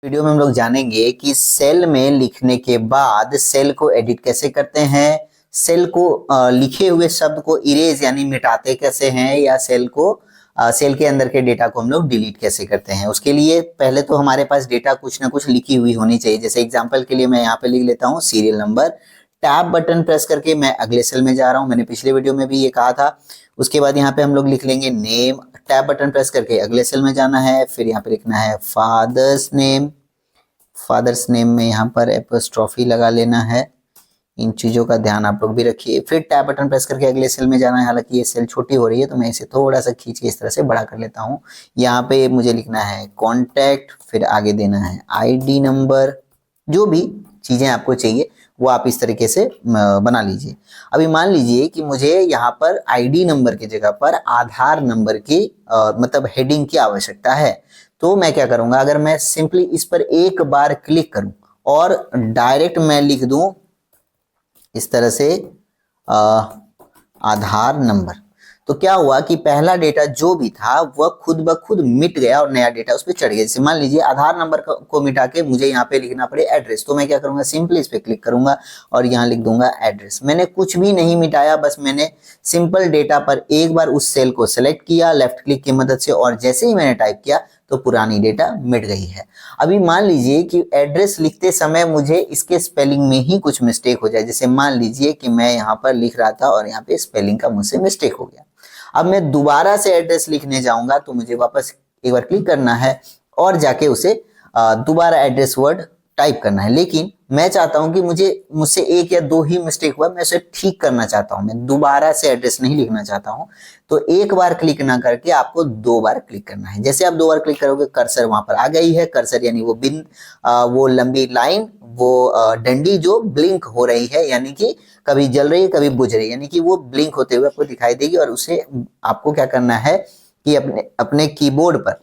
Video में हम लोग जानेंगे कि सेल में लिखने के बाद सेल को एडिट कैसे करते हैं, सेल को लिखे हुए शब्द को इरेज यानी मिटाते कैसे हैं, या सेल को सेल के अंदर के डेटा को हम लोग डिलीट कैसे करते हैं। उसके लिए पहले तो हमारे पास डेटा कुछ ना कुछ लिखी हुई होनी चाहिए। जैसे एग्जांपल के लिए मैं यहाँ पे लिख लेता हूँ serial number. Tab button press करके मैं अगले सेल में जा रहा हूँ, मैंने पिछले वीडियो में भी ये कहा था। उसके बाद यहाँ पे हम लोग लिख लेंगे नेम। टैब बटन प्रेस करके अगले सेल में जाना है, फिर यहाँ पे लिखना है फादर्स नेम। फादर्स नेम में यहाँ पर एपोस्ट्रोफी लगा लेना है। इन चीजों का ध्यान आप लोग भी रखिए। फिर टैब बटन प्रेस करके अगले सेल में जाना है। हालांकि ये सेल छोटी हो रही है तो मैं इसे थोड़ा सा खींच के इस तरह से बड़ा कर लेता हूँ। यहाँ पे मुझे लिखना है कॉन्टैक्ट, फिर आगे देना है आईडी नंबर। जो भी चीजें आपको चाहिए वो आप इस तरीके से बना लीजिए। अभी मान लीजिए कि मुझे यहाँ पर आईडी नंबर की जगह पर आधार नंबर की मतलब हेडिंग की आवश्यकता है। तो मैं क्या करूंगा, अगर मैं सिंपली इस पर एक बार क्लिक करूं और डायरेक्ट मैं लिख दूं इस तरह से आधार नंबर, तो क्या हुआ कि पहला डेटा जो भी था वह खुद ब खुद मिट गया और नया डेटा उस पर चढ़ गया। जैसे मान लीजिए आधार नंबर को मिटा के मुझे यहाँ पे लिखना पड़े एड्रेस, तो मैं क्या करूंगा, सिंपली इस पे क्लिक करूंगा और यहाँ लिख दूंगा एड्रेस। मैंने कुछ भी नहीं मिटाया, बस मैंने सिंपल डेटा पर एक बार उस सेल को सिलेक्ट किया लेफ्ट क्लिक की मदद से, और जैसे ही मैंने टाइप किया तो पुरानी डेटा मिट गई है। अभी मान लीजिए कि एड्रेस लिखते समय मुझे इसके स्पेलिंग में ही कुछ मिस्टेक हो जाए। जैसे मान लीजिए कि मैं यहाँ पर लिख रहा था और यहाँ पे स्पेलिंग का मुझसे मिस्टेक हो गया। अब मैं दोबारा से एड्रेस लिखने जाऊंगा तो मुझे वापस एक बार क्लिक करना है और जाके उसे दोबारा एड्रेस वर्ड टाइप करना है। लेकिन मैं चाहता हूं कि मुझसे एक या दो ही मिस्टेक हुआ, मैं उसे ठीक करना चाहता हूं, मैं दोबारा से एड्रेस नहीं लिखना चाहता हूं। तो एक बार क्लिक ना करके आपको दो बार क्लिक करना है। जैसे आप दो बार क्लिक करोगे कर्सर वहां पर आ गई है। कर्सर यानी वो बिन वो लंबी लाइन, वो डंडी जो ब्लिंक हो रही है, यानी कि कभी जल रही है कभी बुझ रही है, यानी कि वो ब्लिंक होते हुए आपको दिखाई देगी। और उसे आपको क्या करना है कि अपने अपने कीबोर्ड पर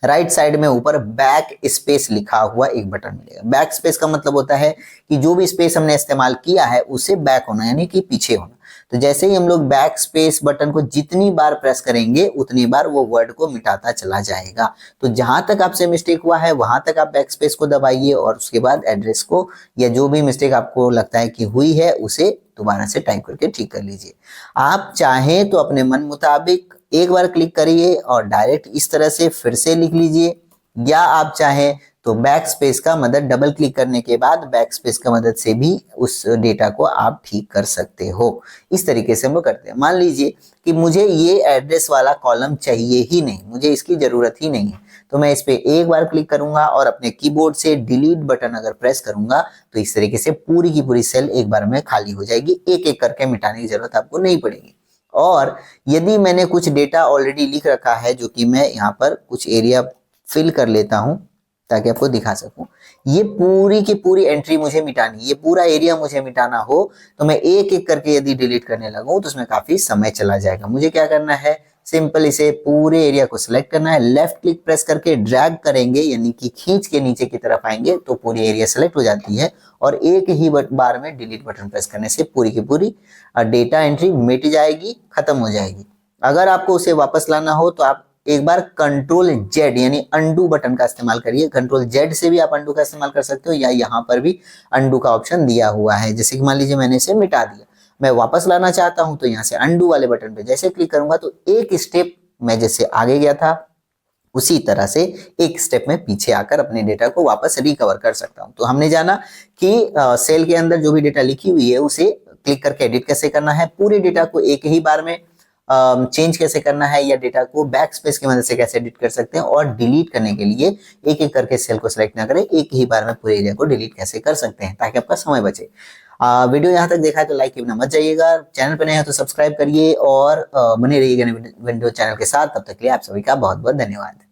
राइट साइड में ऊपर बैक स्पेस लिखा हुआ एक बटन मिलेगा। बैक स्पेस का मतलब होता है कि जो भी स्पेस हमने इस्तेमाल किया है उसे बैक होना, यानी कि पीछे होना। तो जैसे ही हम लोग बैक स्पेस बटन को जितनी बार प्रेस करेंगे उतनी बार वो वर्ड को मिटाता चला जाएगा। तो जहां तक आपसे मिस्टेक हुआ है वहां तक आप बैक स्पेस को दबाइए और उसके बाद एड्रेस को या जो भी मिस्टेक आपको लगता है कि हुई है उसे दोबारा से टाइप करके ठीक कर लीजिए। आप चाहें तो अपने मन मुताबिक एक बार क्लिक करिए और डायरेक्ट इस तरह से फिर से लिख लीजिए, या आप चाहें तो बैक स्पेस का मदद डबल क्लिक करने के बाद बैक स्पेस का मदद से भी उस डेटा को आप ठीक कर सकते हो। इस तरीके से हम लोग करते हैं। मान लीजिए कि मुझे ये एड्रेस वाला कॉलम चाहिए ही नहीं, मुझे इसकी जरूरत ही नहीं है, तो मैं इस पे एक बार क्लिक करूंगा और अपने कीबोर्ड से डिलीट बटन अगर प्रेस करूंगा तो इस तरीके से पूरी की पूरी सेल एक बार में खाली हो जाएगी। एक एक करके मिटाने की जरूरत आपको नहीं पड़ेगी। और यदि मैंने कुछ डेटा ऑलरेडी लिख रखा है, जो कि मैं यहाँ पर कुछ एरिया फिल कर लेता हूं ताकि आपको दिखा सकूं, ये पूरी की पूरी एंट्री मुझे मिटानी, ये पूरा एरिया मुझे मिटाना हो तो मैं एक एक करके यदि डिलीट करने लगूं तो उसमें काफी समय चला जाएगा। मुझे क्या करना है, सिंपल इसे पूरे एरिया को सिलेक्ट करना है, लेफ्ट क्लिक प्रेस करके ड्रैग करेंगे यानी कि खींच के नीचे की तरफ आएंगे तो पूरी एरिया सेलेक्ट हो जाती है। और एक ही बार में डिलीट बटन प्रेस करने से पूरी की पूरी डेटा एंट्री मिट जाएगी, खत्म हो जाएगी। अगर आपको उसे वापस लाना हो तो आप एक बार कंट्रोल जेड यानी अंडू बटन का इस्तेमाल करिए। कंट्रोल जेड से भी आप अंडू का इस्तेमाल कर सकते हो, या यहाँ पर भी अंडू का ऑप्शन दिया हुआ है। जैसे कि मान लीजिए मैंने इसे मिटा दिया, मैं वापस लाना चाहता हूं तो यहाँ से अंडू वाले बटन पे जैसे क्लिक करूंगा तो एक स्टेप मैं जैसे आगे गया था उसी तरह से एक स्टेप में पीछे आकर अपने डेटा को वापस रिकवर कर सकता हूं। तो हमने जाना कि सेल के अंदर जो भी डेटा लिखी हुई है उसे क्लिक करके एडिट कैसे करना है, पूरे डेटा को एक ही बार में चेंज कैसे करना है, या डेटा को बैक स्पेस की मदद से कैसे एडिट कर सकते हैं, और डिलीट करने के लिए एक एक करके सेल को सिलेक्ट ना करें, एक ही बार में पूरे एरिया को डिलीट कैसे कर सकते हैं ताकि आपका समय बचे। वीडियो यहाँ तक देखा है तो लाइक करना मत जाइएगा, चैनल पर नए हैं तो सब्सक्राइब करिए और बने रहिएगा वीडियो चैनल के साथ। तब तक के लिए आप सभी का बहुत बहुत धन्यवाद।